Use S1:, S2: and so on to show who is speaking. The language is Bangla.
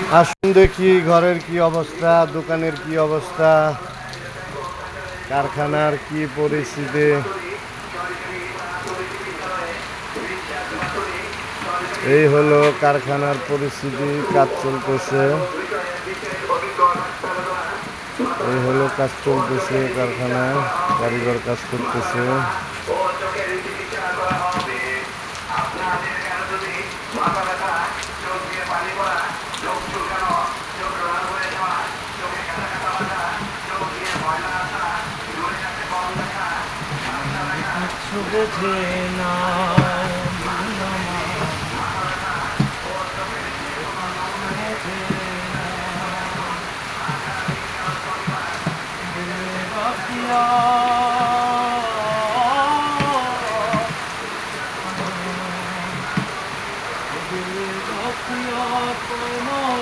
S1: আসুন দেখি ঘরের কি অবস্থা, দোকানের কি অবস্থা, কারখানার কি পরিস্থিতি। এই হলো কারখানার পরিস্থিতি, কাজ চলতেছে। এই হলো কাজ চলতেছে কারখানায়, কারিগর কাজ করতেছে। বোঝে না তোমার